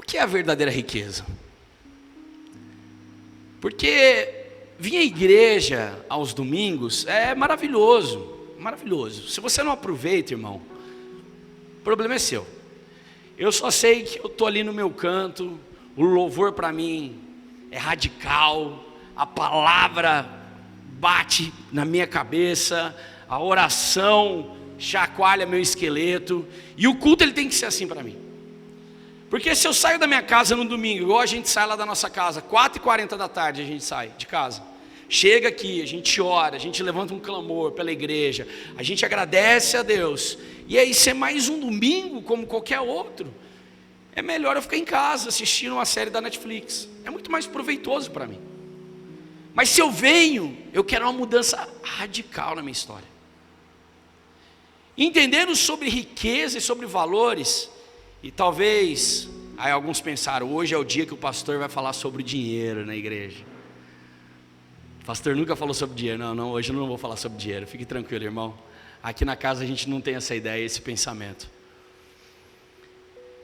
que é a verdadeira riqueza? Porque vir à igreja aos domingos é maravilhoso, maravilhoso. Se você não aproveita, irmão, o problema é seu. Eu só sei que eu estou ali no meu canto, o louvor para mim é radical, a palavra bate na minha cabeça, a oração chacoalha meu esqueleto, e o culto ele tem que ser assim para mim. Porque se eu saio da minha casa no domingo, igual a gente sai lá da nossa casa, 4h40 da tarde a gente sai de casa, chega aqui, a gente ora, a gente levanta um clamor pela igreja, a gente agradece a Deus, e aí ser mais um domingo como qualquer outro, é melhor eu ficar em casa assistindo uma série da Netflix, é muito mais proveitoso para mim. Mas se eu venho, eu quero uma mudança radical na minha história. Entendendo sobre riqueza e sobre valores, e talvez, aí alguns pensaram, hoje é o dia que o pastor vai falar sobre dinheiro na igreja. O pastor nunca falou sobre dinheiro. Não, hoje eu não vou falar sobre dinheiro, fique tranquilo, irmão. Aqui na casa a gente não tem essa ideia, esse pensamento.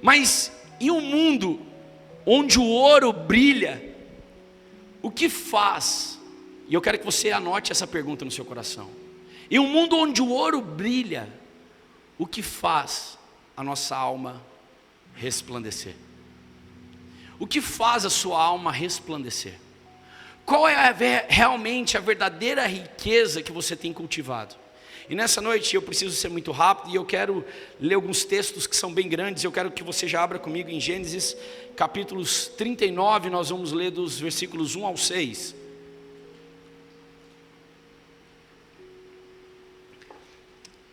Mas em um mundo onde o ouro brilha, o que faz? E eu quero que você anote essa pergunta no seu coração. Em um mundo onde o ouro brilha, o que faz a nossa alma resplandecer? O que faz a sua alma resplandecer? Qual é realmente a verdadeira riqueza que você tem cultivado? E nessa noite eu preciso ser muito rápido e eu quero ler alguns textos que são bem grandes. Eu quero que você já abra comigo em Gênesis capítulos 39, nós vamos ler dos versículos 1 ao 6.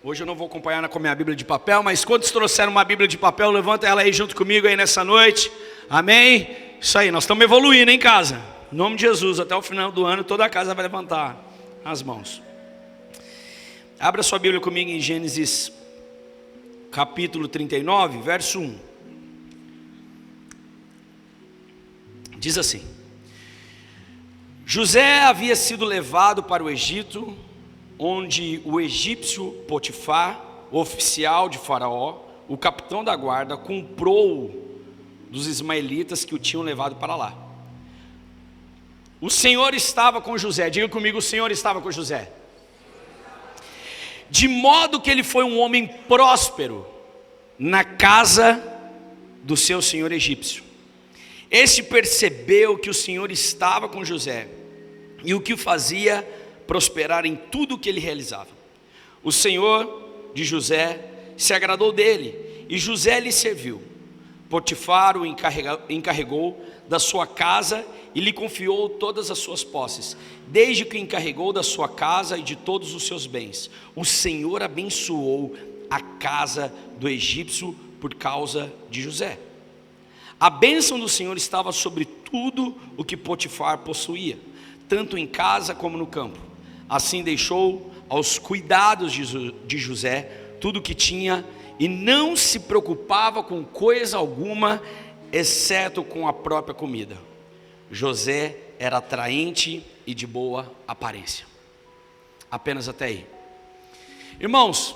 Hoje eu não vou acompanhar com a minha Bíblia de papel, mas quantos trouxeram uma Bíblia de papel, levanta ela aí junto comigo aí nessa noite, amém? Isso aí, nós estamos evoluindo em casa, em nome de Jesus, até o final do ano toda a casa vai levantar as mãos. Abra sua Bíblia comigo em Gênesis capítulo 39, verso 1. Diz assim: José havia sido levado para o Egito, onde o egípcio Potifar, o oficial de Faraó, o capitão da guarda, comprou dos ismaelitas que o tinham levado para lá. O Senhor estava com José, diga comigo, o Senhor estava com José. De modo que ele foi um homem próspero na casa do seu senhor egípcio. Este percebeu que o Senhor estava com José e o que o fazia prosperar em tudo o que ele realizava. O Senhor de José se agradou dele e José lhe serviu. Potifar o encarregou da sua casa e lhe confiou todas as suas posses, desde que o encarregou da sua casa e de todos os seus bens. O Senhor abençoou a casa do egípcio por causa de José. A bênção do Senhor estava sobre tudo o que Potifar possuía, tanto em casa como no campo. Assim deixou aos cuidados de José tudo o que tinha e não se preocupava com coisa alguma, exceto com a própria comida. José era atraente e de boa aparência. Apenas até aí. Irmãos,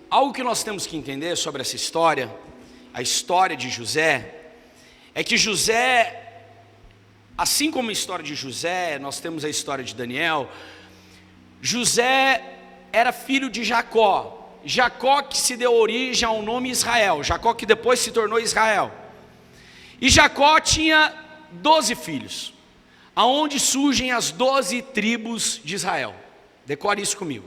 algo que nós temos que entender sobre essa história, a história de José, é que José, assim como a história de José, nós temos a história de Daniel. José era filho de Jacó. Jacó que se deu origem ao nome Israel. Jacó que depois se tornou Israel. E Jacó tinha 12 filhos, aonde surgem as 12 tribos de Israel. Decore isso comigo.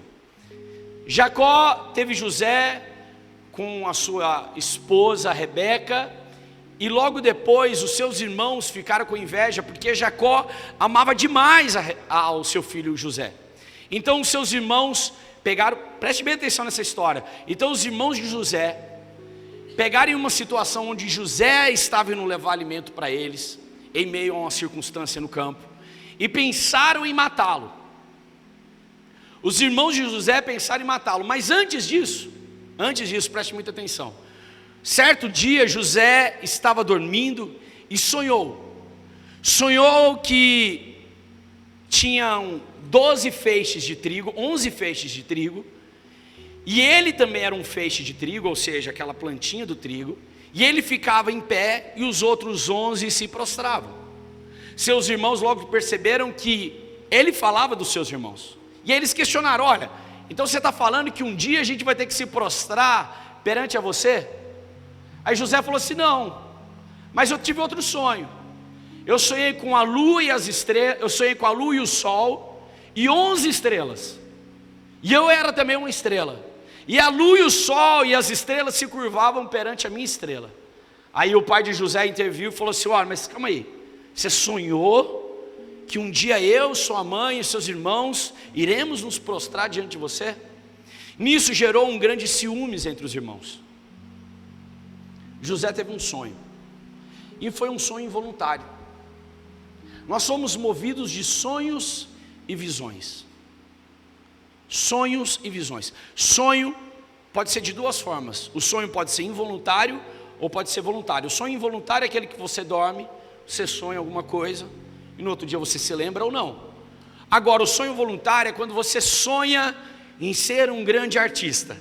Jacó teve José com a sua esposa Rebeca, e logo depois os seus irmãos ficaram com inveja, porque Jacó amava demais ao seu filho José. Então os seus irmãos pegaram, preste bem atenção nessa história. Então os irmãos de José pegaram em uma situação onde José estava indo levar alimento para eles, em meio a uma circunstância no campo, e pensaram em matá-lo. Os irmãos de José pensaram em matá-lo, mas antes disso, preste muita atenção. Certo dia José estava dormindo e sonhou que tinham 12 feixes de trigo, 11 feixes de trigo, e ele também era um feixe de trigo, ou seja, aquela plantinha do trigo, E ele ficava em pé e os outros 11 se prostravam. Seus irmãos logo perceberam que ele falava dos seus irmãos. E eles questionaram: olha, então você está falando que um dia a gente vai ter que se prostrar perante a você? Aí José falou assim: não, mas eu tive outro sonho. Eu sonhei com a lua e as estrelas, eu sonhei com a lua e o sol e 11 estrelas. E eu era também uma estrela. E a lua e o sol e as estrelas se curvavam perante a minha estrela. Aí o pai de José interviu e falou assim: olha, mas calma aí, você sonhou que um dia eu, sua mãe e seus irmãos iremos nos prostrar diante de você? Nisso gerou um grande ciúmes entre os irmãos. José teve um sonho, e foi um sonho involuntário. Nós somos movidos de sonhos e visões. Sonhos e visões. Sonho pode ser de duas formas. O sonho pode ser involuntário ou pode ser voluntário. O sonho involuntário é aquele que você dorme, você sonha alguma coisa e no outro dia você se lembra ou não. Agora, o sonho voluntário é quando você sonha em ser um grande artista.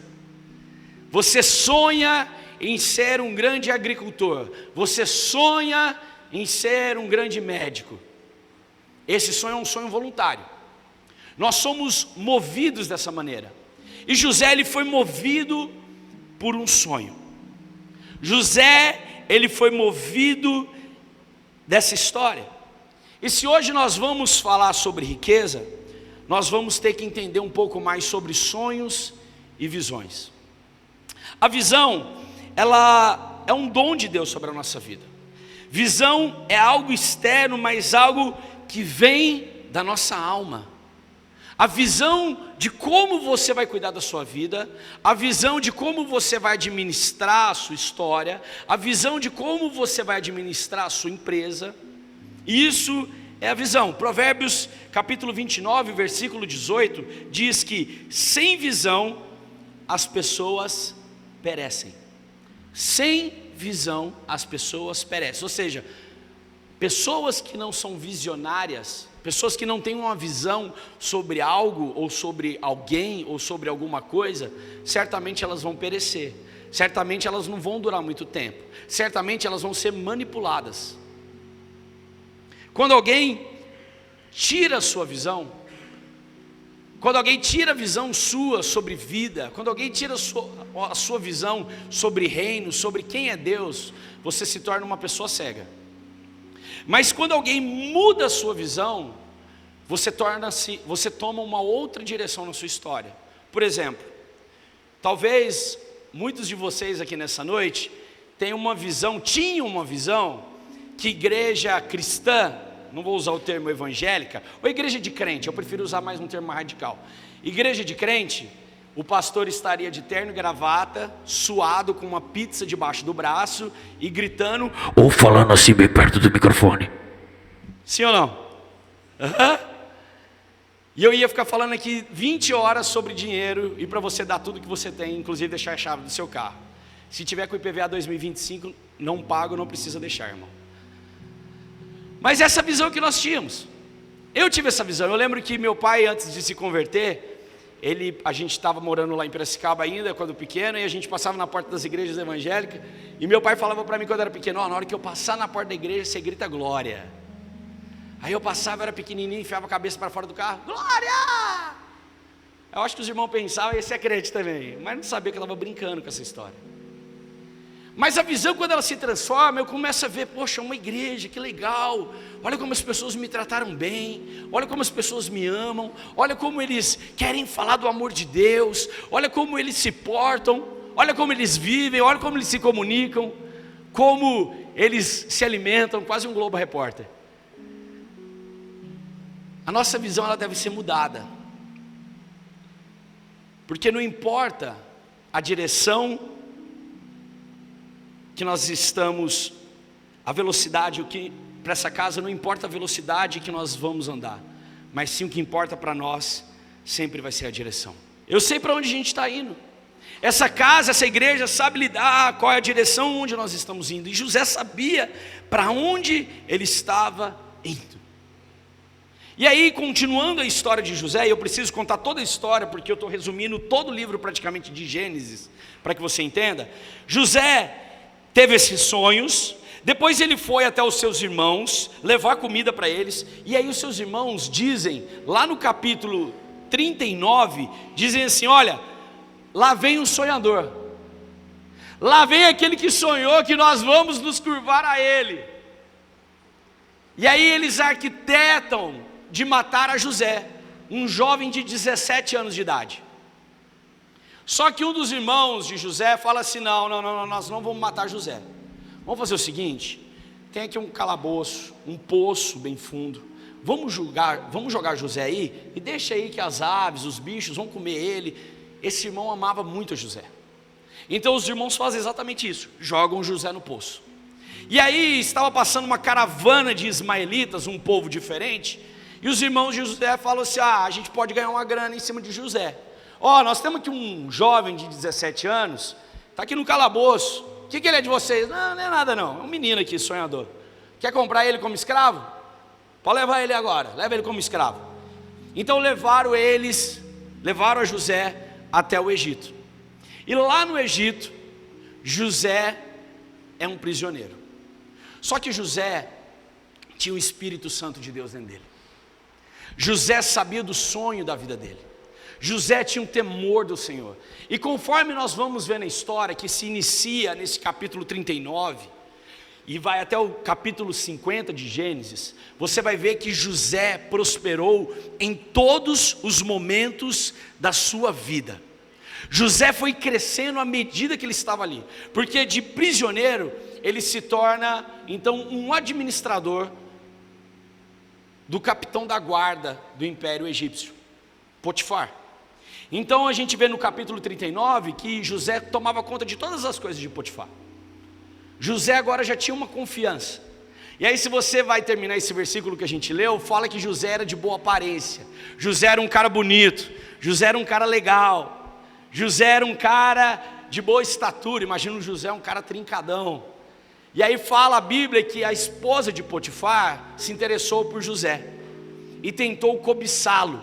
Você sonha em ser um grande agricultor. Você sonha em ser um grande médico. Esse sonho é um sonho voluntário. Nós somos movidos dessa maneira. E José, ele foi movido por um sonho. José, ele foi movido dessa história. E se hoje nós vamos falar sobre riqueza, nós vamos ter que entender um pouco mais sobre sonhos e visões. A visão, ela é um dom de Deus sobre a nossa vida. Visão é algo externo, mas algo que vem da nossa alma. A visão de como você vai cuidar da sua vida, a visão de como você vai administrar a sua história, a visão de como você vai administrar a sua empresa, isso é a visão. Provérbios capítulo 29, versículo 18, diz que sem visão as pessoas perecem. Sem visão as pessoas perecem. Ou seja, pessoas que não são visionárias, pessoas que não têm uma visão sobre algo, ou sobre alguém, ou sobre alguma coisa, certamente elas vão perecer, certamente elas não vão durar muito tempo, certamente elas vão ser manipuladas. Quando alguém tira a sua visão, quando alguém tira a visão sua sobre vida, quando alguém tira a sua visão sobre reino, sobre quem é Deus, você se torna uma pessoa cega. Mas quando alguém muda a sua visão, você toma uma outra direção na sua história. Por exemplo, talvez muitos de vocês aqui nessa noite tinham uma visão que igreja cristã, não vou usar o termo evangélica, ou igreja de crente, eu prefiro usar mais um termo mais radical. Igreja de crente, o pastor estaria de terno e gravata, suado, com uma pizza debaixo do braço e gritando, ou falando assim bem perto do microfone. Sim ou não? E eu ia ficar falando aqui 20 horas sobre dinheiro e para você dar tudo que você tem, inclusive deixar a chave do seu carro. Se tiver com o IPVA 2025, não pago, não precisa deixar, irmão. Mas essa visão que nós tínhamos, eu tive essa visão. Eu lembro que meu pai, antes de se converter, a gente estava morando lá em Piracicaba ainda, quando pequeno, e a gente passava na porta das igrejas evangélicas, e meu pai falava para mim quando eu era pequeno, na hora que eu passar na porta da igreja, você grita glória. Aí eu passava, era pequenininho, enfiava a cabeça para fora do carro, glória! Eu acho que os irmãos pensavam, esse é crente também, mas não sabia que eu estava brincando com essa história. Mas a visão, quando ela se transforma, eu começo a ver, poxa, uma igreja, que legal, olha como as pessoas me trataram bem, olha como as pessoas me amam, olha como eles querem falar do amor de Deus, olha como eles se portam, olha como eles vivem, olha como eles se comunicam, como eles se alimentam, quase um Globo Repórter. A nossa visão, ela deve ser mudada, porque não importa a direção que nós estamos, a velocidade, o que para essa casa não importa a velocidade que nós vamos andar, mas sim o que importa para nós sempre vai ser a direção. Eu sei para onde a gente está indo. Essa casa, essa igreja sabe lidar qual é a direção onde nós estamos indo. E José sabia para onde ele estava indo. E aí, continuando a história de José, e eu preciso contar toda a história, porque eu estou resumindo todo o livro praticamente de Gênesis, para que você entenda. José, teve esses sonhos. Depois ele foi até os seus irmãos, levar comida para eles. E aí os seus irmãos dizem, lá no capítulo 39, dizem assim: olha, lá vem o sonhador, lá vem aquele que sonhou que nós vamos nos curvar a ele. E aí eles arquitetam de matar a José, um jovem de 17 anos de idade. Só que um dos irmãos de José fala assim: não, nós não vamos matar José. Vamos fazer o seguinte, tem aqui um calabouço, um poço bem fundo, vamos jogar José aí, e deixa aí que as aves, os bichos vão comer ele. Esse irmão amava muito a José. Então os irmãos fazem exatamente isso, jogam José no poço. E aí estava passando uma caravana de ismaelitas, um povo diferente, e os irmãos de José falam assim: a gente pode ganhar uma grana em cima de José. Nós temos aqui um jovem de 17 anos, está aqui no calabouço. O que ele é de vocês? Não é nada não, é um menino aqui, sonhador. Quer comprar ele como escravo? Pode levar ele agora, leva ele como escravo. Então levaram a José até o Egito. E lá no Egito, José é um prisioneiro. Só que José tinha o Espírito Santo de Deus dentro dele. José sabia do sonho da vida dele. José tinha um temor do Senhor. E conforme nós vamos ver na história, que se inicia nesse capítulo 39 e vai até o capítulo 50 de Gênesis, você vai ver que José prosperou em todos os momentos da sua vida. José foi crescendo à medida que ele estava ali, porque de prisioneiro ele se torna então um administrador do capitão da guarda do Império Egípcio, Potifar. Então a gente vê no capítulo 39 que José tomava conta de todas as coisas de Potifar. José agora já tinha uma confiança. E aí, se você vai terminar esse versículo que a gente leu, fala que José era de boa aparência, José era um cara bonito, José era um cara legal, José era um cara de boa estatura. Imagina o José, um cara trincadão. E aí fala a Bíblia que a esposa de Potifar se interessou por José e tentou cobiçá-lo,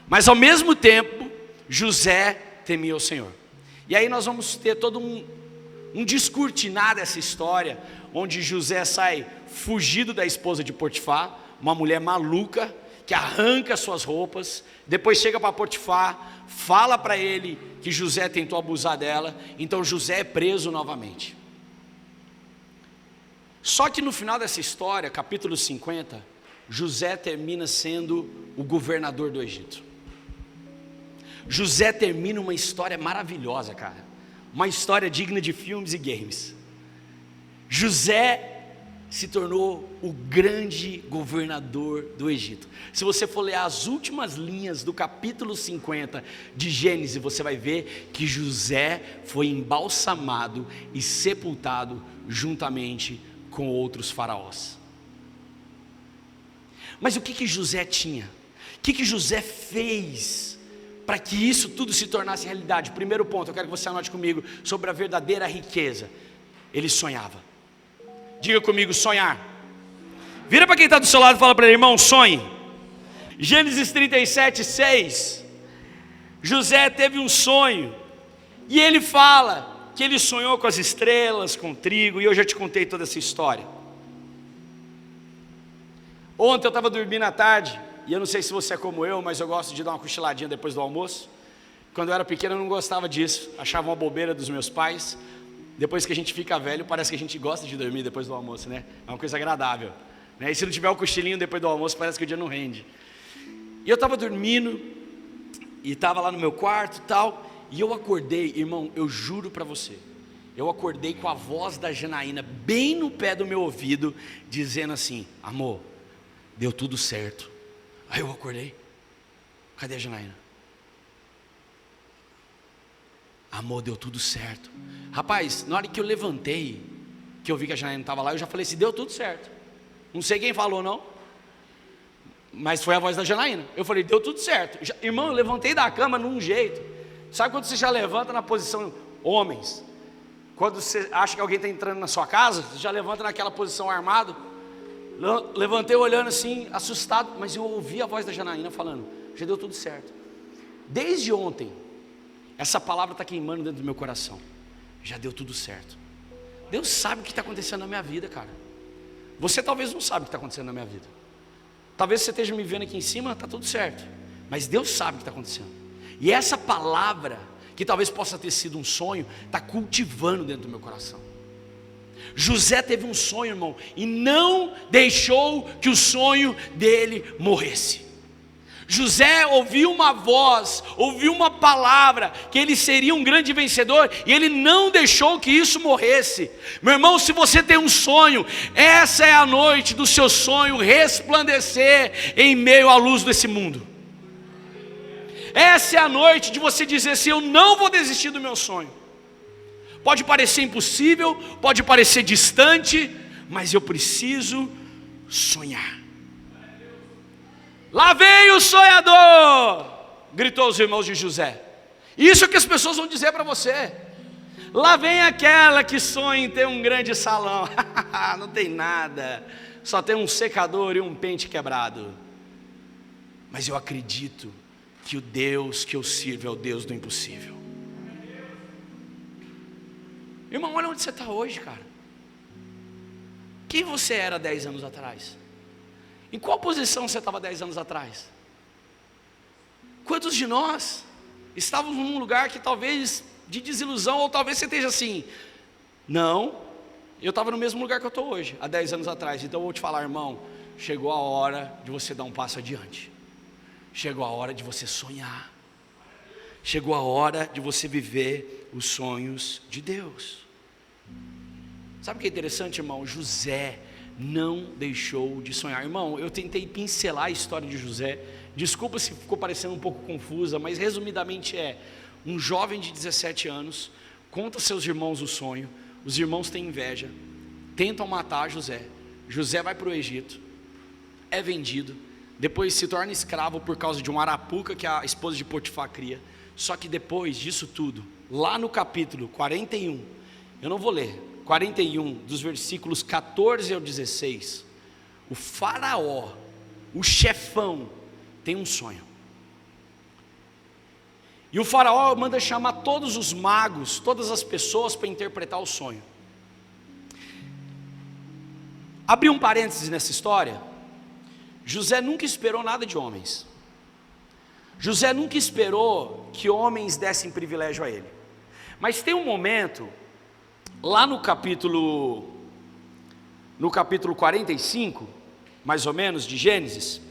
mas ao mesmo tempo José temia o Senhor. E aí nós vamos ter todo um descortinar dessa história, onde José sai fugido da esposa de Potifar, uma mulher maluca, que arranca suas roupas, depois chega para Potifar, fala para ele que José tentou abusar dela, então José é preso novamente. Só que no final dessa história, capítulo 50, José termina sendo o governador do Egito. José termina uma história maravilhosa, cara, uma história digna de filmes e games. José se tornou o grande governador do Egito. Se você for ler as últimas linhas do capítulo 50 de Gênesis, você vai ver que José foi embalsamado e sepultado juntamente com outros faraós. Mas o que José tinha? O que José fez para que isso tudo se tornasse realidade? Primeiro ponto, eu quero que você anote comigo sobre a verdadeira riqueza. Ele sonhava. Diga comigo, sonhar. Vira para quem está do seu lado e fala para ele: irmão, sonhe. Gênesis 37, 6. José teve um sonho, e ele fala que ele sonhou com as estrelas, com o trigo, e eu já te contei toda essa história. Ontem eu estava dormindo à tarde, e eu não sei se você é como eu, mas eu gosto de dar uma cochiladinha depois do almoço. Quando eu era pequeno eu não gostava disso, achava uma bobeira dos meus pais. Depois que a gente fica velho, parece que a gente gosta de dormir depois do almoço, né? É uma coisa agradável, né? E se não tiver o cochilinho depois do almoço, parece que o dia não rende. E eu estava dormindo, e estava lá no meu quarto e tal, e eu acordei, irmão, eu juro para você, eu acordei com a voz da Janaína bem no pé do meu ouvido, dizendo assim: amor, deu tudo certo. Aí eu acordei, cadê a Janaína? Amor, deu tudo certo. Rapaz, na hora que eu levantei, que eu vi que a Janaína estava lá, eu já falei assim: deu tudo certo. Não sei quem falou não, mas foi a voz da Janaína. Eu falei: deu tudo certo. Irmão, eu levantei da cama num jeito. Sabe quando você já levanta na posição, homens, quando você acha que alguém está entrando na sua casa, você já levanta naquela posição armado? Levantei olhando assim, assustado, mas eu ouvi a voz da Janaína falando: já deu tudo certo. Desde ontem, essa palavra está queimando dentro do meu coração. Já deu tudo certo. Deus sabe o que está acontecendo na minha vida, cara. Você talvez não sabe o que está acontecendo na minha vida. Talvez você esteja me vendo aqui em cima, está tudo certo. Mas Deus sabe o que está acontecendo. E essa palavra, que talvez possa ter sido um sonho, está cultivando dentro do meu coração. José teve um sonho, irmão, e não deixou que o sonho dele morresse. José ouviu uma voz, ouviu uma palavra, que ele seria um grande vencedor, e ele não deixou que isso morresse. Meu irmão, se você tem um sonho, essa é a noite do seu sonho resplandecer em meio à luz desse mundo. Essa é a noite de você dizer assim: eu não vou desistir do meu sonho. Pode parecer impossível, pode parecer distante, mas eu preciso sonhar. Lá vem o sonhador, gritou os irmãos de José. Isso é o que as pessoas vão dizer para você. Lá vem aquela que sonha em ter um grande salão. Não tem nada, só tem um secador e um pente quebrado. Mas eu acredito que o Deus que eu sirvo é o Deus do impossível. Irmão, olha onde você está hoje, cara. Quem você era 10 anos atrás? Em qual posição você estava 10 anos atrás? Quantos de nós estávamos num lugar que talvez de desilusão, ou talvez você esteja assim: não, eu estava no mesmo lugar que eu estou hoje, há 10 anos atrás. Então eu vou te falar, irmão, chegou a hora de você dar um passo adiante. Chegou a hora de você sonhar. Chegou a hora de você viver os sonhos de Deus. Sabe o que é interessante, irmão? José não deixou de sonhar. Irmão, eu tentei pincelar a história de José. Desculpa se ficou parecendo um pouco confusa, mas resumidamente um jovem de 17 anos conta aos seus irmãos o sonho. Os irmãos têm inveja, tentam matar José. José vai para o Egito, é vendido, depois se torna escravo por causa de uma arapuca que a esposa de Potifar cria. Só que depois disso tudo, lá no capítulo 41, eu não vou ler, 41, dos versículos 14 ao 16, o faraó, o chefão, tem um sonho. E o faraó manda chamar todos os magos, todas as pessoas para interpretar o sonho. Abri um parênteses nessa história. José nunca esperou nada de homens. José nunca esperou que homens dessem privilégio a ele. Mas tem um momento, lá no capítulo 45, mais ou menos, de Gênesis,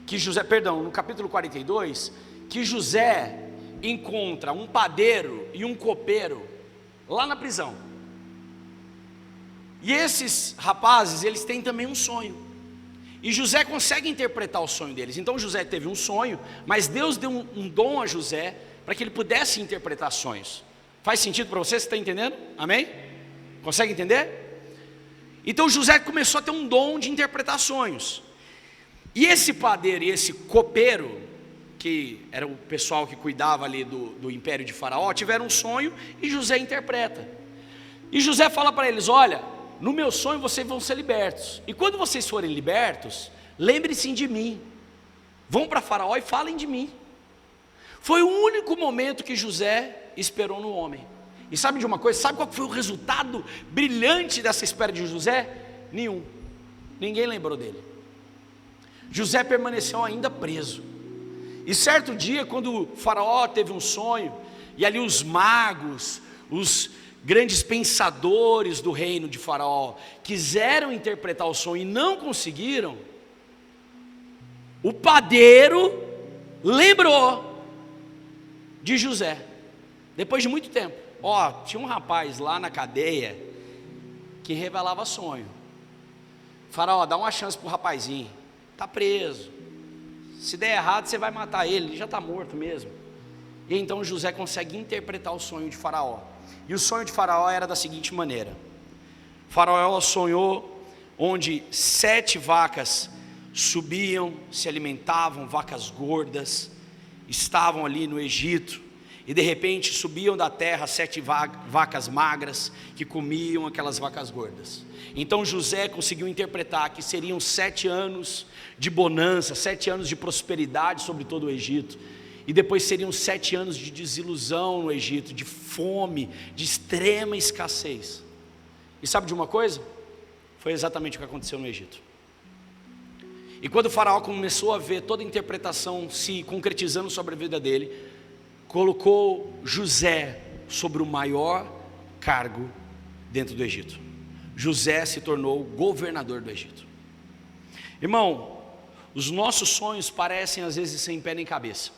que José, no capítulo 42, que José encontra um padeiro e um copeiro lá na prisão. E esses rapazes, eles têm também um sonho. E José consegue interpretar o sonho deles. Então José teve um sonho, mas Deus deu um dom a José para que ele pudesse interpretar sonhos. Faz sentido para você? Você está entendendo? Amém? Consegue entender? Então José começou a ter um dom de interpretar sonhos. E esse padeiro e esse copeiro, que era o pessoal que cuidava ali do império de Faraó, tiveram um sonho e José interpreta. E José fala para eles: olha, no meu sonho vocês vão ser libertos, e quando vocês forem libertos, lembre-se de mim, vão para Faraó e falem de mim. Foi o único momento que José esperou no homem. E sabe de uma coisa? Sabe qual foi o resultado brilhante dessa espera de José? Nenhum. Ninguém lembrou dele. José permaneceu ainda preso. E certo dia, quando o Faraó teve um sonho, e ali os magos, os grandes pensadores do reino de Faraó quiseram interpretar o sonho e não conseguiram, o padeiro lembrou de José, depois de muito tempo. Tinha um rapaz lá na cadeia que revelava sonho. Faraó, dá uma chance para o rapazinho, está preso, se der errado você vai matar ele já está morto mesmo. E então José consegue interpretar o sonho de Faraó. E o sonho de Faraó era da seguinte maneira: Faraó sonhou onde 7 vacas subiam, se alimentavam, vacas gordas, estavam ali no Egito, e de repente subiam da terra 7 vacas magras que comiam aquelas vacas gordas. Então José conseguiu interpretar que seriam 7 anos de bonança, 7 anos de prosperidade sobre todo o Egito. E depois seriam 7 anos de desilusão no Egito, de fome, de extrema escassez. E sabe de uma coisa? Foi exatamente o que aconteceu no Egito. E quando o faraó começou a ver toda a interpretação se concretizando sobre a vida dele, colocou José sobre o maior cargo dentro do Egito. José se tornou governador do Egito. Irmão, os nossos sonhos parecem às vezes sem pé nem cabeça.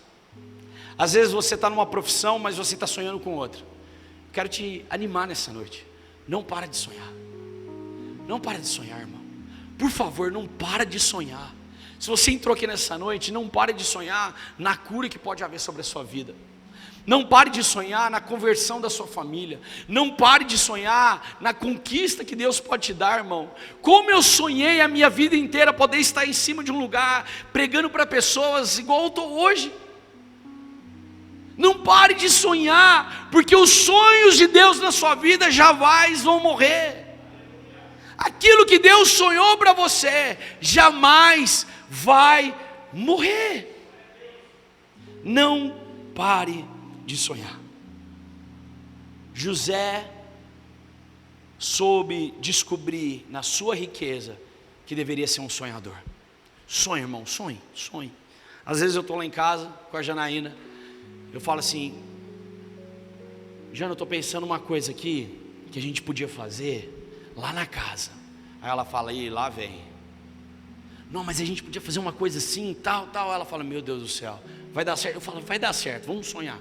Às vezes você está numa profissão, mas você está sonhando com outra. Quero te animar nessa noite. Não para de sonhar. Não para de sonhar, irmão. Por favor, não para de sonhar. Se você entrou aqui nessa noite, não pare de sonhar na cura que pode haver sobre a sua vida. Não pare de sonhar na conversão da sua família. Não pare de sonhar na conquista que Deus pode te dar, irmão. Como eu sonhei a minha vida inteira poder estar em cima de um lugar, pregando para pessoas igual eu estou hoje. Não pare de sonhar, porque os sonhos de Deus na sua vida jamais vão morrer. Aquilo que Deus sonhou para você jamais vai morrer. Não pare de sonhar. José soube descobrir na sua riqueza que deveria ser um sonhador. Sonhe, irmão, sonhe, sonhe. Às vezes eu estou lá em casa com a Janaína, eu falo assim: Jana, eu estou pensando uma coisa aqui que a gente podia fazer lá na casa. Aí ela fala: e lá vem. Não, mas a gente podia fazer uma coisa assim, tal, tal. Ela fala: meu Deus do céu, vai dar certo? Eu falo: vai dar certo, vamos sonhar.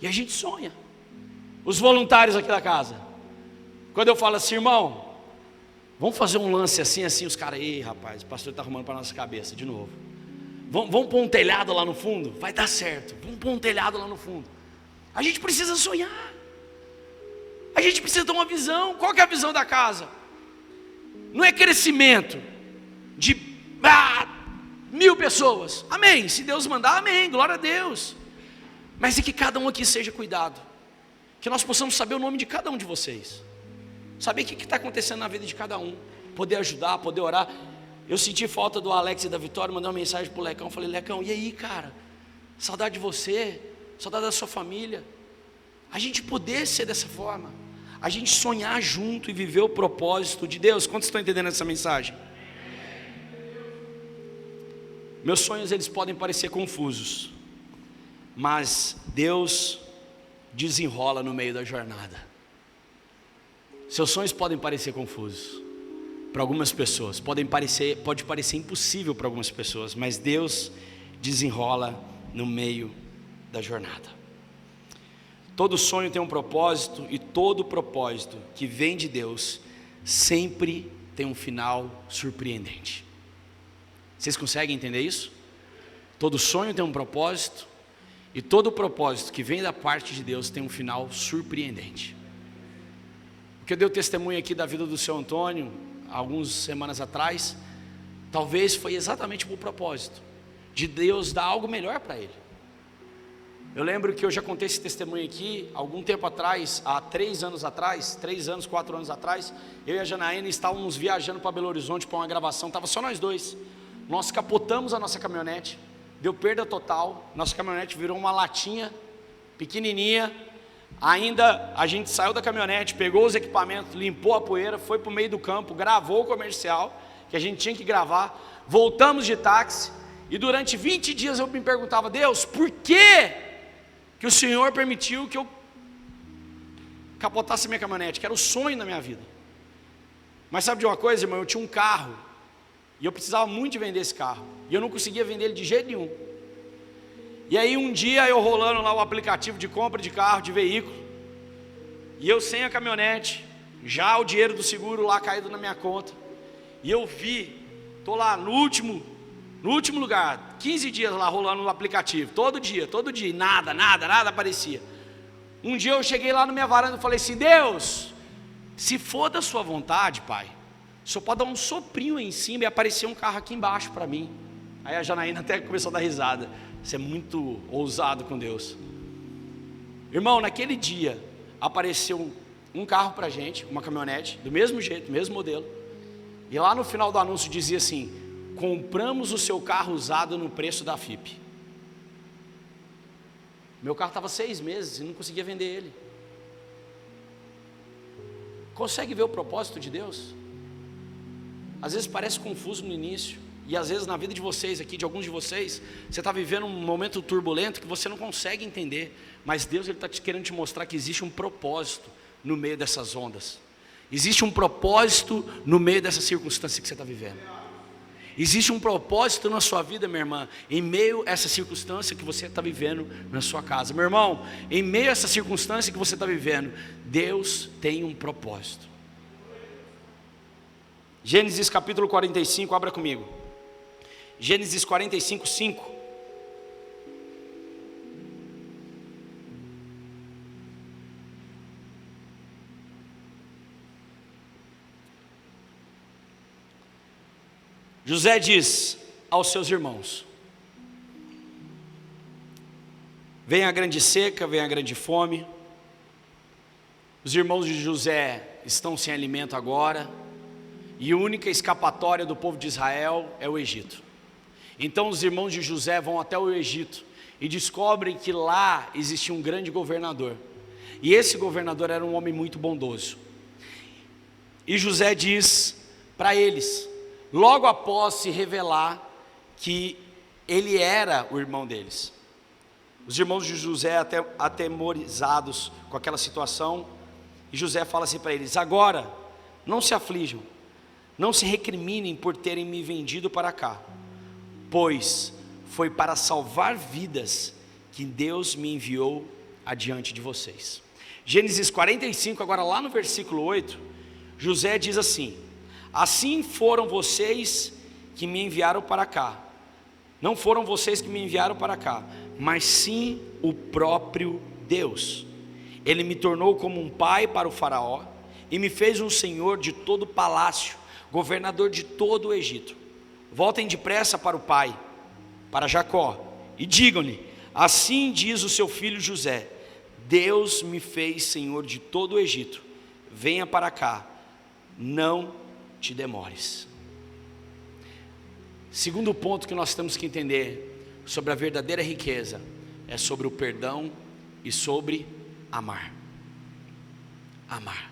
E a gente sonha. Os voluntários aqui da casa, quando eu falo assim: irmão, vamos fazer um lance assim, assim, os caras: ei, rapaz, o pastor está arrumando para a nossa cabeça de novo. Vamos pôr um telhado lá no fundo? Vai dar certo, vamos pôr um telhado lá no fundo. A gente precisa sonhar. A gente precisa ter uma visão. Qual que é a visão da casa? Não é crescimento de 1000 pessoas, amém, se Deus mandar, amém, glória a Deus. Mas é que cada um aqui seja cuidado, que nós possamos saber o nome de cada um de vocês, saber o que está acontecendo na vida de cada um, poder ajudar, poder orar. Eu senti falta do Alex e da Vitória, mandei uma mensagem para o Lecão, falei: Lecão, e aí, cara, saudade de você, saudade da sua família. A gente poder ser dessa forma, a gente sonhar junto e viver o propósito de Deus. Quantos estão entendendo essa mensagem? Meus sonhos, eles podem parecer confusos, mas Deus desenrola no meio da jornada. Seus sonhos podem parecer confusos para algumas pessoas, pode parecer impossível para algumas pessoas, mas Deus desenrola no meio da jornada. Todo sonho tem um propósito, e todo propósito que vem de Deus sempre tem um final surpreendente. Vocês conseguem entender isso? Todo sonho tem um propósito, e todo propósito que vem da parte de Deus tem um final surpreendente. O que eu dei o testemunho aqui da vida do seu Antônio algumas semanas atrás, talvez foi exatamente por propósito de Deus dar algo melhor para ele. Eu lembro que eu já contei esse testemunho aqui algum tempo atrás, há 3 anos atrás, 3 anos, 4 anos atrás. Eu e a Janaína estávamos viajando para Belo Horizonte para uma gravação, estava só nós dois. Nós capotamos a nossa caminhonete, deu perda total, nossa caminhonete virou uma latinha pequenininha. Ainda a gente saiu da caminhonete, pegou os equipamentos, limpou a poeira, foi para o meio do campo, gravou o comercial que a gente tinha que gravar, voltamos de táxi, e durante 20 dias eu me perguntava: Deus, por que o Senhor permitiu que eu capotasse minha caminhonete, que era o sonho da minha vida? Mas sabe de uma coisa, irmão? Eu tinha um carro, e eu precisava muito de vender esse carro, e eu não conseguia vender ele de jeito nenhum. E aí um dia eu rolando lá o aplicativo de compra de carro, de veículo, e eu sem a caminhonete, já o dinheiro do seguro lá caído na minha conta, e eu vi, estou lá no último lugar, 15 dias lá rolando no aplicativo, todo dia, e nada aparecia. Um dia eu cheguei lá na minha varanda e falei assim: Deus, se for da sua vontade, Pai, só pode dar um soprinho aí em cima e aparecer um carro aqui embaixo para mim. Aí a Janaína até começou a dar risada. Você é muito ousado com Deus. Irmão, naquele dia apareceu um carro para a gente, uma caminhonete, do mesmo jeito, mesmo modelo. E lá no final do anúncio dizia assim: compramos o seu carro usado no preço da FIP. Meu carro estava 6 meses e não conseguia vender ele. Consegue ver o propósito de Deus? Às vezes parece confuso no início, e às vezes na vida de vocês aqui, de alguns de vocês, você está vivendo um momento turbulento que você não consegue entender, mas Deus está querendo te mostrar que existe um propósito no meio dessas ondas, existe um propósito no meio dessa circunstância que você está vivendo, existe um propósito na sua vida, minha irmã, em meio a essa circunstância que você está vivendo na sua casa. Meu irmão, em meio a essa circunstância que você está vivendo, Deus tem um propósito. Gênesis capítulo 45, abra comigo. Gênesis 45, 5. José diz aos seus irmãos: vem a grande seca, vem a grande fome. Os irmãos de José estão sem alimento agora, e a única escapatória do povo de Israel é o Egito. Então os irmãos de José vão até o Egito e descobrem que lá existia um grande governador, e esse governador era um homem muito bondoso. E José diz para eles, logo após se revelar que ele era o irmão deles. Os irmãos de José atemorizados com aquela situação, e José fala assim para eles: agora não se aflijam, não se recriminem por terem me vendido para cá, pois foi para salvar vidas que Deus me enviou adiante de vocês. Gênesis 45, agora lá no versículo 8, José diz assim: assim foram vocês que me enviaram para cá. Não foram vocês que me enviaram para cá, mas sim o próprio Deus. Ele me tornou como um pai para o faraó, e me fez um senhor de todo o palácio, governador de todo o Egito. Voltem depressa para o pai, para Jacó, e digam-lhe: assim diz o seu filho José, Deus me fez senhor de todo o Egito. Venha para cá, não te demores. Segundo ponto que nós temos que entender sobre a verdadeira riqueza é sobre o perdão e sobre amar. Amar.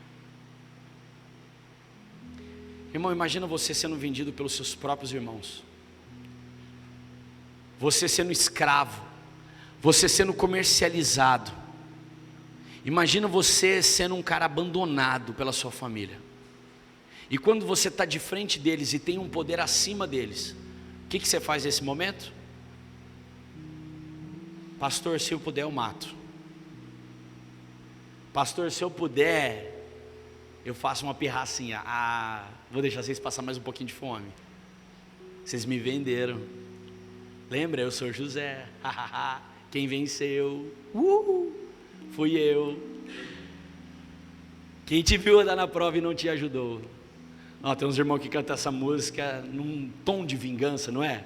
Irmão, imagina você sendo vendido pelos seus próprios irmãos, você sendo escravo, você sendo comercializado. Imagina você sendo um cara abandonado pela sua família, e quando você está de frente deles e tem um poder acima deles, o que você faz nesse momento? Pastor, se eu puder eu mato. Pastor, se eu puder eu faço uma pirracinha. Vou deixar vocês passar mais um pouquinho de fome. Vocês me venderam. Lembra? Eu sou José. Quem venceu? Fui eu. Quem te viu andar na prova e não te ajudou? Tem uns irmãos que cantam essa música num tom de vingança, não é?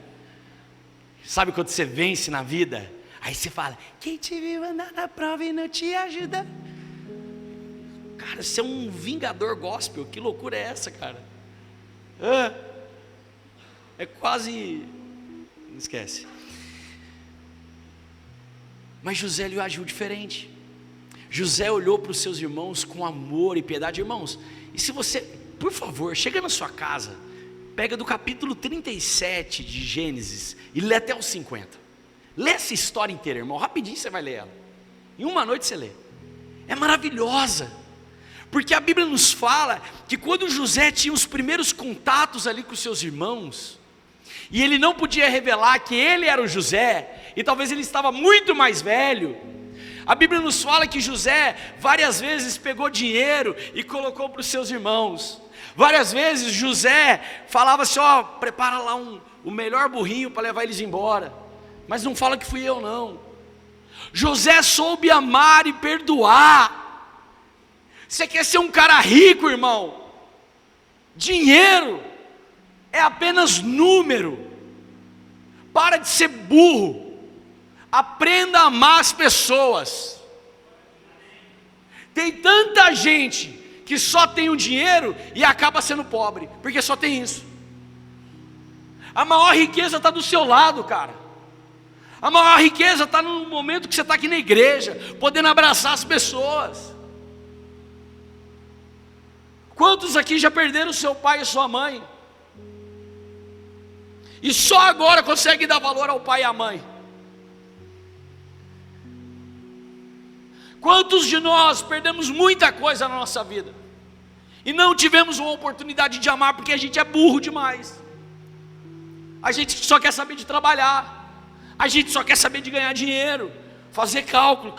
Sabe quando você vence na vida? Aí você fala: quem te viu andar na prova e não te ajuda? Cara, você é um vingador gospel. Que loucura é essa, cara? É quase... Não esquece. Mas José ele agiu diferente. José olhou para os seus irmãos com amor e piedade. Irmãos, e se você, por favor, chega na sua casa, pega do capítulo 37 de Gênesis e lê até os 50. Lê essa história inteira, irmão. Rapidinho você vai ler ela. Em uma noite você lê. É maravilhosa. Porque a Bíblia nos fala que quando José tinha os primeiros contatos ali com os seus irmãos, e ele não podia revelar que ele era o José, e talvez ele estava muito mais velho, a Bíblia nos fala que José várias vezes pegou dinheiro e colocou para os seus irmãos. Várias vezes José falava assim: prepara lá o melhor burrinho para levar eles embora. Mas não fala que fui eu não. José soube amar e perdoar. Você quer ser um cara rico, irmão? Dinheiro é apenas número. Para de ser burro. Aprenda a amar as pessoas. Tem tanta gente que só tem o dinheiro e acaba sendo pobre, porque só tem isso. A maior riqueza está do seu lado, cara. A maior riqueza está no momento que você está aqui na igreja, podendo abraçar as pessoas. Quantos aqui já perderam seu pai e sua mãe? E só agora consegue dar valor ao pai e à mãe? Quantos de nós perdemos muita coisa na nossa vida e não tivemos uma oportunidade de amar porque a gente é burro demais? A gente só quer saber de trabalhar, a gente só quer saber de ganhar dinheiro, fazer cálculo.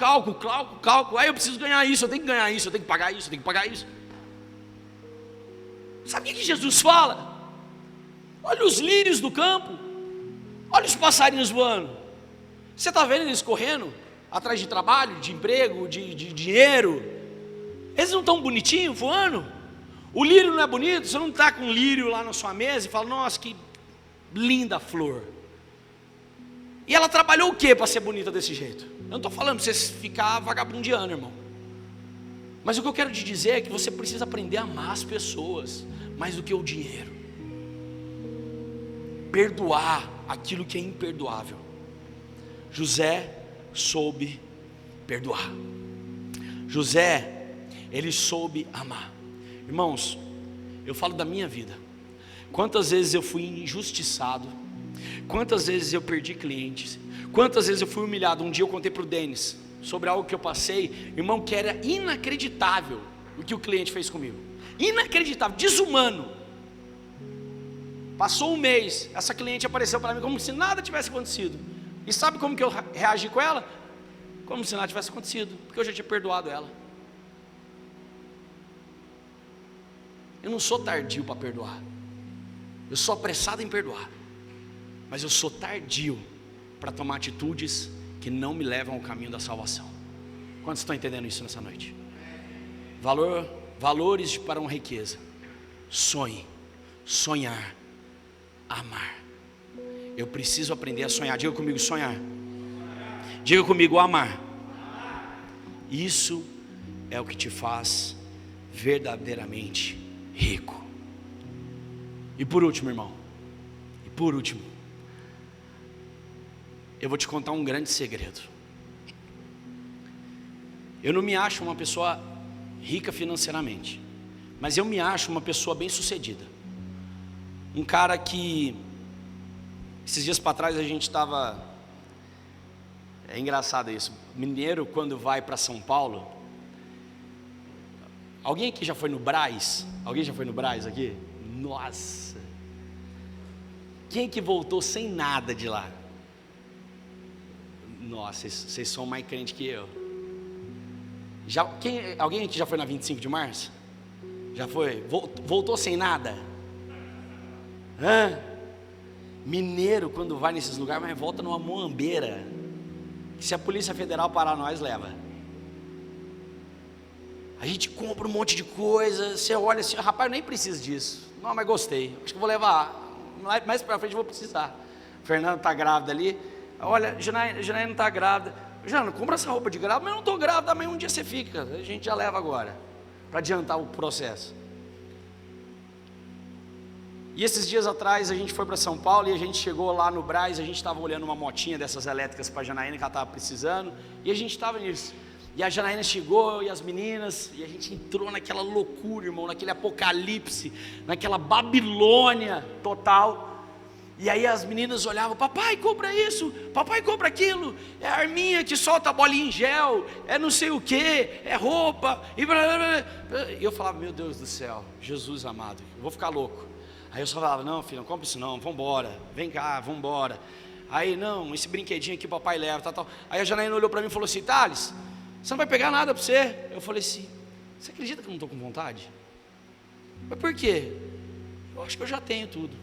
Aí eu preciso ganhar isso, eu tenho que ganhar isso, eu tenho que pagar isso, eu tenho que pagar isso. Sabe o que Jesus fala? Olha os lírios do campo, olha os passarinhos voando. Você está vendo eles correndo atrás de trabalho, de emprego, de dinheiro? Eles não estão bonitinhos voando? O lírio não é bonito? Você não está com um lírio lá na sua mesa e fala, nossa, que linda flor. E ela trabalhou o que para ser bonita desse jeito? Eu não estou falando para você ficar vagabundeando, irmão. Mas o que eu quero te dizer é que você precisa aprender a amar as pessoas mais do que o dinheiro. Perdoar aquilo que é imperdoável. José soube perdoar. José, ele soube amar. Irmãos, eu falo da minha vida. Quantas vezes eu fui injustiçado, quantas vezes eu perdi clientes, quantas vezes eu fui humilhado. Um dia eu contei para o Denis sobre algo que eu passei, irmão, que era inacreditável o que o cliente fez comigo. Inacreditável, desumano. Passou um mês, essa cliente apareceu para mim como se nada tivesse acontecido. E sabe como que eu reagi com ela? Como se nada tivesse acontecido, porque eu já tinha perdoado ela. Eu não sou tardio para perdoar, eu sou apressado em perdoar, mas eu sou tardio para tomar atitudes que não me levam ao caminho da salvação. Quantos estão entendendo isso nessa noite? Valores para uma riqueza. Sonhe, sonhar, amar. Eu preciso aprender a sonhar. Diga comigo, sonhar. Diga comigo, amar. Isso é o que te faz verdadeiramente rico. E por último, irmão, eu vou te contar um grande segredo. Eu não me acho uma pessoa rica financeiramente, mas eu me acho uma pessoa bem sucedida. Um cara que, esses dias para trás a gente estava, é engraçado isso, mineiro quando vai para São Paulo, alguém aqui já foi no Brás? Alguém já foi no Brás aqui? Nossa! Quem que voltou sem nada de lá? Nossa, vocês são mais crentes que eu. Alguém aqui já foi na 25 de março? Já foi? Voltou sem nada? Mineiro quando vai nesses lugares, mas volta numa moambeira, que se a Polícia Federal parar nós, leva. A gente compra um monte de coisa, você olha assim, rapaz, eu nem preciso disso. Não, mas gostei, acho que vou levar, mais pra frente eu vou precisar. Fernanda está grávida ali, olha, Janaína não está grávida. Jana, compra essa roupa de grávida, mas eu não estou grávida, mas um dia você fica, a gente já leva agora, para adiantar o processo. E esses dias atrás a gente foi para São Paulo e a gente chegou lá no Brás, a gente estava olhando uma motinha dessas elétricas para a Janaína que ela estava precisando, e a gente estava nisso. E a Janaína chegou e as meninas, e a gente entrou naquela loucura, irmão, naquele apocalipse, naquela Babilônia total. E aí as meninas olhavam, papai compra isso, papai compra aquilo, é a arminha que solta a bolinha em gel, é não sei o que, é roupa, e blá, blá, blá. E eu falava, meu Deus do céu, Jesus amado, eu vou ficar louco. Aí eu só falava, não filho, não compra isso não, vambora, vem cá, vambora. Aí não, esse brinquedinho aqui o papai leva, tal. Aí a Janaína olhou para mim e falou assim, Thales, você não vai pegar nada para você? Eu falei assim, você acredita que eu não estou com vontade? Mas por quê? Eu acho que eu já tenho tudo.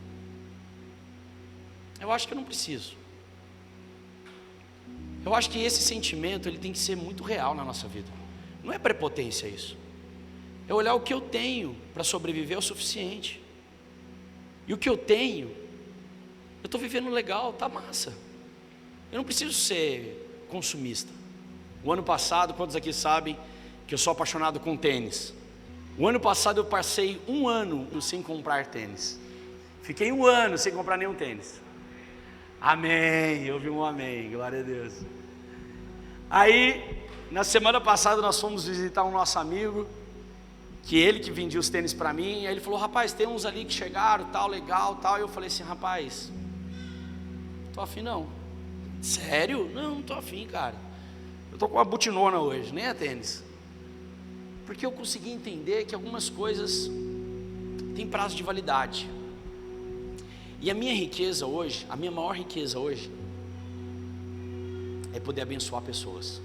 Eu acho que eu não preciso. Eu acho que esse sentimento ele tem que ser muito real na nossa vida. Não é prepotência isso. É olhar o que eu tenho para sobreviver é o suficiente. E o que eu tenho, eu estou vivendo legal, tá massa. Eu não preciso ser consumista. O ano passado, quantos aqui sabem que eu sou apaixonado com tênis? O ano passado eu passei 1 ano sem comprar tênis. Fiquei 1 ano sem comprar nenhum tênis. Amém, eu ouvi um amém, glória a Deus. Aí, na semana passada nós fomos visitar um nosso amigo, que ele que vendia os tênis para mim. E aí ele falou: rapaz, tem uns ali que chegaram, tal, legal, tal. E eu falei assim: rapaz, não tô afim não. Sério? Não tô afim, cara. Eu tô com uma butinona hoje, nem é tênis. Porque eu consegui entender que algumas coisas têm prazo de validade. E a minha riqueza hoje, a minha maior riqueza hoje, é poder abençoar pessoas.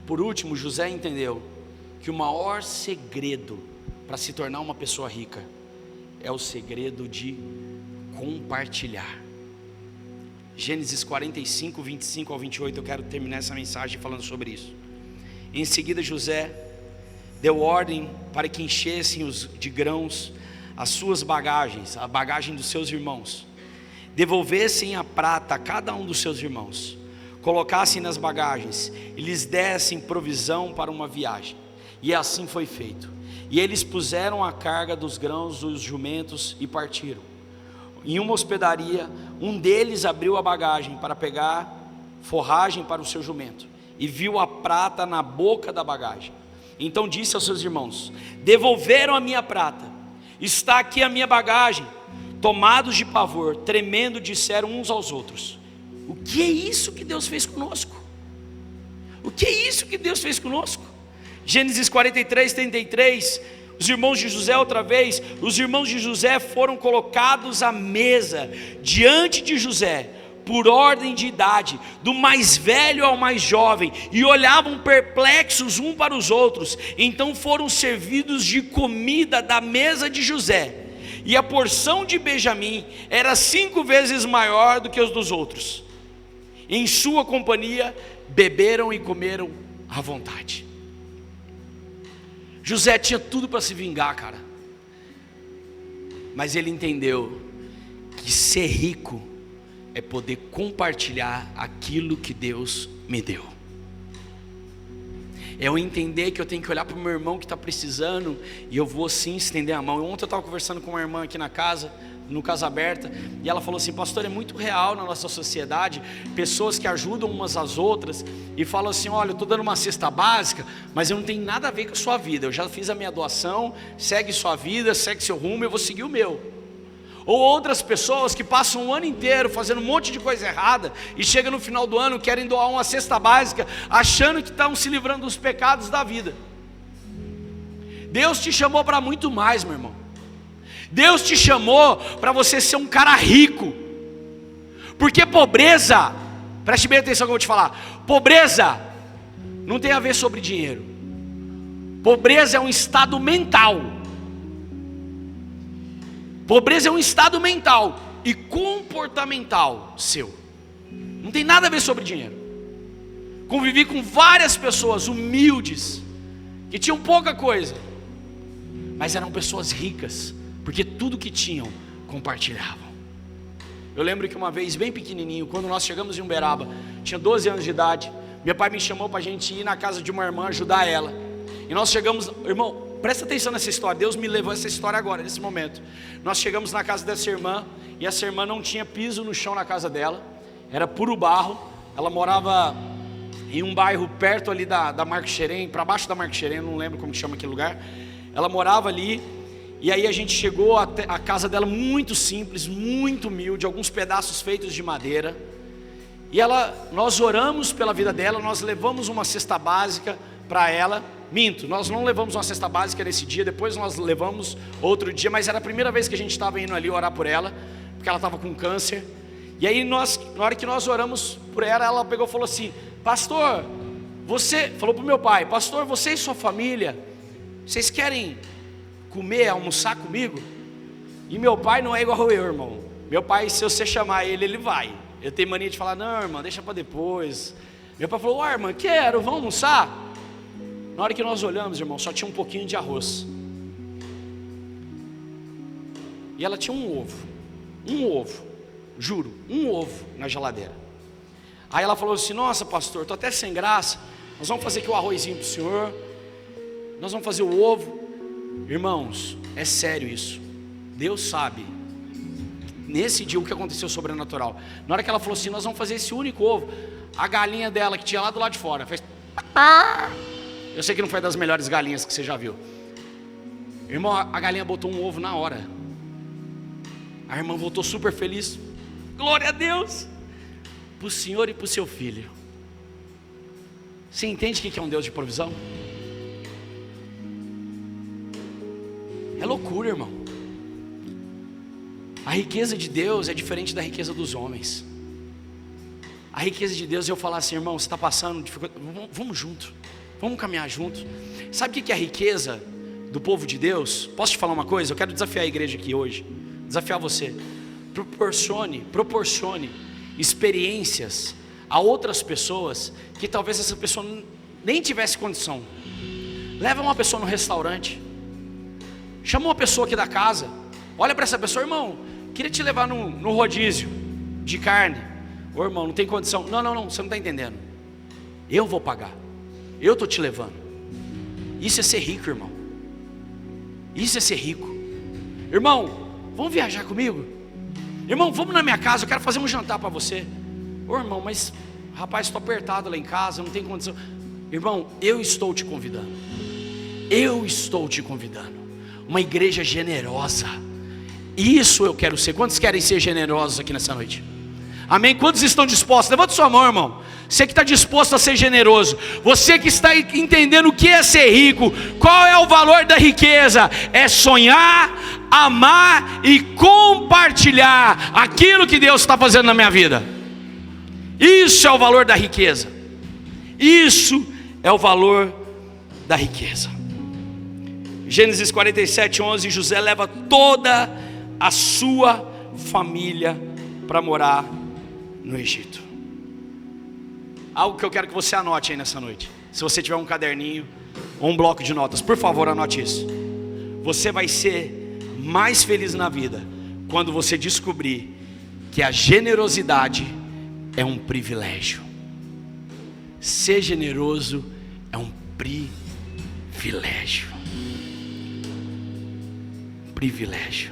Por último, José entendeu que o maior segredo para se tornar uma pessoa rica é o segredo de compartilhar. Gênesis 45, 25 ao 28, eu quero terminar essa mensagem falando sobre isso. Em seguida, José deu ordem para que enchessem de grãos as suas bagagens, a bagagem dos seus irmãos, devolvessem a prata a cada um dos seus irmãos, colocassem nas bagagens e lhes dessem provisão para uma viagem. E assim foi feito. E eles puseram a carga dos grãos dos jumentos e partiram. Em uma hospedaria, um deles abriu a bagagem para pegar forragem para o seu jumento, e viu a prata na boca da bagagem. Então disse aos seus irmãos: devolveram a minha prata, está aqui a minha bagagem. Tomados de pavor, tremendo, disseram uns aos outros: o que é isso que Deus fez conosco? O que é isso que Deus fez conosco? Gênesis 43, 33, os irmãos de José outra vez, os irmãos de José foram colocados à mesa, diante de José, por ordem de idade, do mais velho ao mais jovem, e olhavam perplexos um para os outros. Então foram servidos de comida da mesa de José, e a porção de Benjamim era 5 vezes maior do que os dos outros. Em sua companhia beberam e comeram à vontade. José tinha tudo para se vingar, cara, mas ele entendeu que ser rico é poder compartilhar aquilo que Deus me deu. É eu entender que eu tenho que olhar para o meu irmão que está precisando, e eu vou sim estender a mão. Ontem eu estava conversando com uma irmã aqui na casa, no Casa Aberta, e ela falou assim: pastor, é muito real na nossa sociedade, pessoas que ajudam umas às outras, e falam assim: olha, eu estou dando uma cesta básica, mas eu não tenho nada a ver com a sua vida, eu já fiz a minha doação, segue sua vida, segue seu rumo, eu vou seguir o meu. Ou outras pessoas que passam o ano inteiro fazendo um monte de coisa errada, e chega no final do ano, querem doar uma cesta básica, achando que estão se livrando dos pecados da vida. Deus te chamou para muito mais, meu irmão. Deus te chamou para você ser um cara rico. Porque pobreza, preste bem atenção no que eu vou te falar, pobreza não tem a ver sobre dinheiro. Pobreza é um estado mental. Pobreza é um estado mental e comportamental seu. Não tem nada a ver sobre dinheiro. Convivi com várias pessoas humildes, que tinham pouca coisa, mas eram pessoas ricas, porque tudo que tinham, compartilhavam. Eu lembro que uma vez, bem pequenininho, quando nós chegamos em Uberaba, tinha 12 anos de idade, meu pai me chamou para a gente ir na casa de uma irmã, ajudar ela. E nós chegamos, irmão, presta atenção nessa história, Deus me levou a essa história agora, nesse momento. Nós chegamos na casa dessa irmã, e essa irmã não tinha piso no chão na casa dela, era puro barro. Ela morava em um bairro perto ali da Marco Xerém, para baixo da Marco Xerém, não lembro como que chama aquele lugar. Ela morava ali, e aí a gente chegou até a casa dela, muito simples, muito humilde, alguns pedaços feitos de madeira. E nós oramos pela vida dela, nós levamos uma cesta básica para ela. Minto, nós não levamos uma cesta básica nesse dia, depois nós levamos outro dia, mas era a primeira vez que a gente estava indo ali orar por ela, porque ela estava com câncer. E aí na hora que nós oramos por ela, ela pegou e falou assim: pastor, falou para o meu pai: pastor, você e sua família, vocês querem comer, almoçar comigo? E meu pai não é igual eu, irmão. Meu pai, se você chamar ele, ele vai. Eu tenho mania de falar: não, irmão, deixa para depois. Meu pai falou: irmã, quero, vamos almoçar? Na hora que nós olhamos, irmão, só tinha um pouquinho de arroz. E ela tinha um ovo, juro, um ovo na geladeira. Aí ela falou assim: nossa, pastor, estou até sem graça, nós vamos fazer aqui o arrozinho para o senhor, nós vamos fazer o ovo. Irmãos, é sério isso, Deus sabe, nesse dia o que aconteceu sobrenatural. Na hora que ela falou assim: nós vamos fazer esse único ovo, a galinha dela que tinha lá do lado de fora fez Eu sei que não foi das melhores galinhas que você já viu. Irmão, a galinha botou um ovo na hora. A irmã voltou super feliz. Glória a Deus. Para o senhor e para o seu filho. Você entende o que é um Deus de provisão? É loucura, irmão. A riqueza de Deus é diferente da riqueza dos homens. A riqueza de Deus é eu falar assim, irmão, você está passando dificuldade, vamos junto, vamos caminhar junto. Sabe o que é a riqueza do povo de Deus? Posso te falar uma coisa? Eu quero desafiar a igreja aqui hoje, desafiar você. Proporcione experiências a outras pessoas que talvez essa pessoa nem tivesse condição. Leva uma pessoa no restaurante, chama uma pessoa aqui da casa, olha para essa pessoa, irmão, queria te levar no rodízio de carne. Ô irmão, não tem condição. Não, você não está entendendo. Eu vou pagar, eu estou te levando. Isso é ser rico, irmão. Isso é ser rico. Irmão, vamos viajar comigo? Irmão, vamos na minha casa, eu quero fazer um jantar para você. Ô irmão, mas rapaz, estou apertado lá em casa, não tem condição. Irmão, eu estou te convidando. Eu estou te convidando. Uma igreja generosa. Isso eu quero ser. Quantos querem ser generosos aqui nessa noite? Amém? Quantos estão dispostos? Levanta sua mão, irmão. Você que está disposto a ser generoso. Você que está entendendo o que é ser rico. Qual é o valor da riqueza? É sonhar, amar e compartilhar aquilo que Deus está fazendo na minha vida. Isso é o valor da riqueza. Isso é o valor da riqueza. Gênesis 47:11, José leva toda a sua família para morar no Egito. Algo que eu quero que você anote aí nessa noite. Se você tiver um caderninho ou um bloco de notas, por favor, anote isso. Você vai ser mais feliz na vida quando você descobrir que a generosidade é um privilégio. Ser generoso é um privilégio. Privilégio.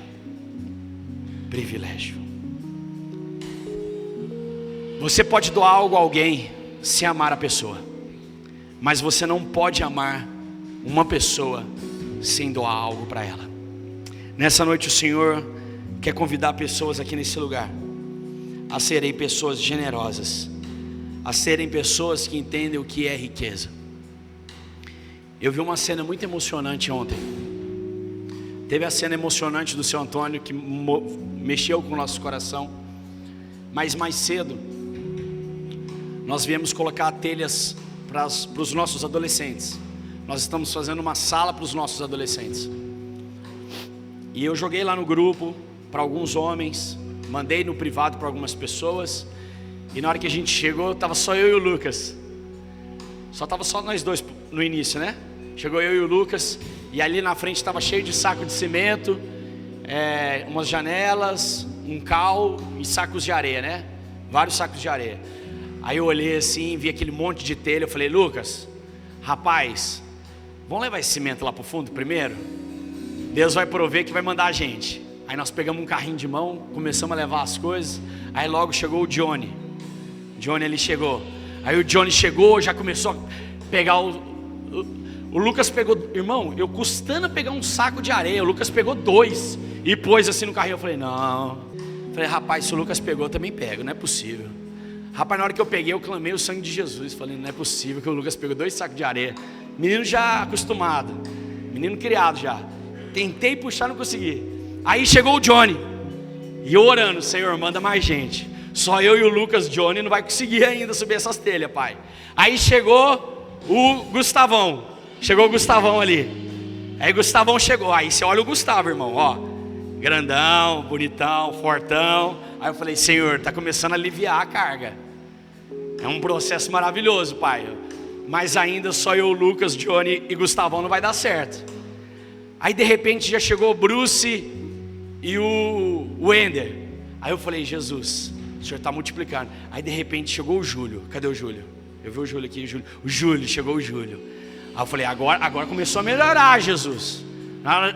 Você pode doar algo a alguém sem amar a pessoa, mas você não pode amar uma pessoa sem doar algo para ela. Nessa noite o Senhor quer convidar pessoas aqui nesse lugar a serem pessoas generosas, a serem pessoas que entendem o que é riqueza. Eu vi uma cena muito emocionante ontem. Teve a cena emocionante do seu Antônio que mexeu com o nosso coração. Mas mais cedo nós viemos colocar telhas para os nossos adolescentes. Nós estamos fazendo uma sala para os nossos adolescentes. E eu joguei lá no grupo para alguns homens, mandei no privado para algumas pessoas. E na hora que a gente chegou, estava só eu e o Lucas. Estava só nós dois no início, né? Chegou eu e o Lucas. E ali na frente estava cheio de saco de cimento, umas janelas, um cal e sacos de areia, né? Vários sacos de areia. Aí eu olhei assim, vi aquele monte de telha. Eu falei, Lucas, rapaz, vamos levar esse cimento lá para o fundo primeiro? Deus vai prover que vai mandar a gente. Aí nós pegamos um carrinho de mão, começamos a levar as coisas. Aí logo chegou o Johnny. Ele chegou. Aí o Johnny chegou, já começou a pegar o Lucas pegou, irmão, eu custando pegar um saco de areia, o Lucas pegou 2 e pôs assim no carrinho. Eu falei, não. Falei, rapaz, se o Lucas pegou, eu também pego, não é possível. Rapaz, na hora que eu peguei, eu clamei o sangue de Jesus. Falei, não é possível que o Lucas pegou 2 sacos de areia. Menino já acostumado, menino criado já. Tentei puxar, não consegui. Aí chegou o Johnny, e eu orando, Senhor, manda mais gente. Só eu e o Lucas, Johnny, não vai conseguir ainda subir essas telhas, pai. Aí chegou o Gustavão. Chegou o Gustavão ali. Aí o Gustavão chegou. Aí você olha o Gustavo, irmão, ó. Grandão, bonitão, fortão. Aí eu falei, Senhor, está começando a aliviar a carga. É um processo maravilhoso, pai. Mas ainda só eu, Lucas, Johnny e Gustavão não vai dar certo. Aí de repente já chegou o Bruce e o Wender. Aí eu falei, Jesus, o Senhor está multiplicando. Aí de repente chegou o Júlio. Cadê o Júlio? Eu vi o Júlio aqui, chegou o Júlio. Aí eu falei, agora começou a melhorar, Jesus.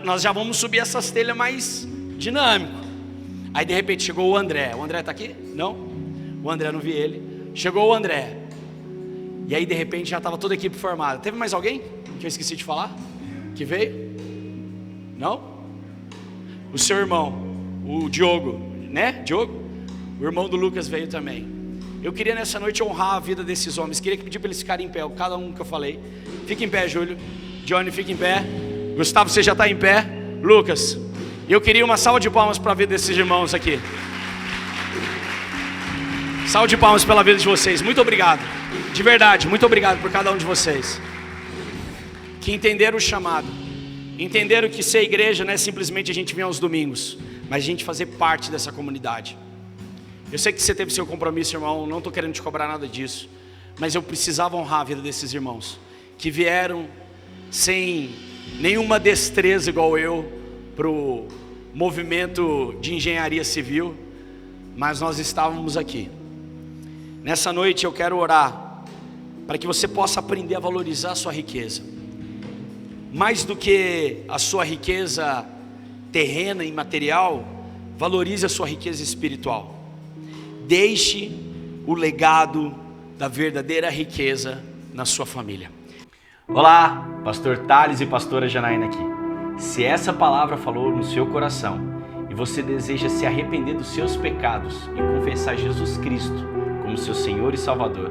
Nós já vamos subir essas telhas mais dinâmico. Aí de repente chegou o André. O André está aqui? Não? O André, não vi ele. Chegou o André. E aí de repente já estava toda a equipe formada. Teve mais alguém que eu esqueci de falar? Que veio? Não? O seu irmão, o Diogo, né? Diogo? O irmão do Lucas veio também. Eu queria nessa noite honrar a vida desses homens. Queria pedir para eles ficarem em pé, cada um que eu falei. Fica em pé, Júlio. Johnny, fica em pé. Gustavo, você já está em pé. Lucas, eu queria uma salva de palmas para a vida desses irmãos aqui. Salva de palmas pela vida de vocês. Muito obrigado. De verdade, muito obrigado por cada um de vocês. Que entenderam o chamado. Entenderam que ser igreja não é simplesmente a gente vir aos domingos, mas a gente fazer parte dessa comunidade. Eu sei que você teve seu compromisso, irmão, não estou querendo te cobrar nada disso, mas eu precisava honrar a vida desses irmãos, que vieram sem nenhuma destreza igual eu, para o movimento de engenharia civil, mas nós estávamos aqui. Nessa noite eu quero orar, para que você possa aprender a valorizar a sua riqueza. Mais do que a sua riqueza terrena e material, valorize a sua riqueza espiritual. Deixe o legado da verdadeira riqueza na sua família. Olá, pastor Thales e pastora Janaína aqui. Se essa palavra falou no seu coração e você deseja se arrepender dos seus pecados e confessar Jesus Cristo como seu Senhor e Salvador,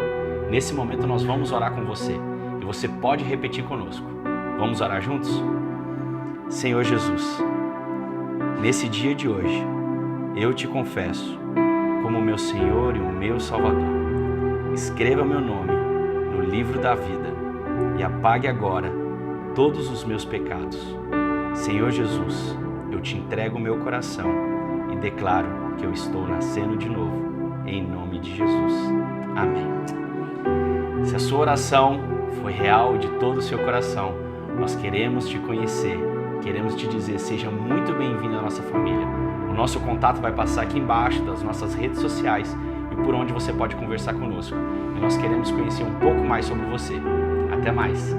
nesse momento nós vamos orar com você e você pode repetir conosco. Vamos orar juntos? Senhor Jesus, nesse dia de hoje, eu te confesso como meu Senhor e o meu Salvador. Escreva meu nome no livro da vida e apague agora todos os meus pecados. Senhor Jesus, eu te entrego o meu coração e declaro que eu estou nascendo de novo, em nome de Jesus. Amém. Se a sua oração foi real de todo o seu coração, nós queremos te conhecer, queremos te dizer, seja muito bem-vindo à nossa família. O nosso contato vai passar aqui embaixo das nossas redes sociais e por onde você pode conversar conosco. E nós queremos conhecer um pouco mais sobre você. Até mais!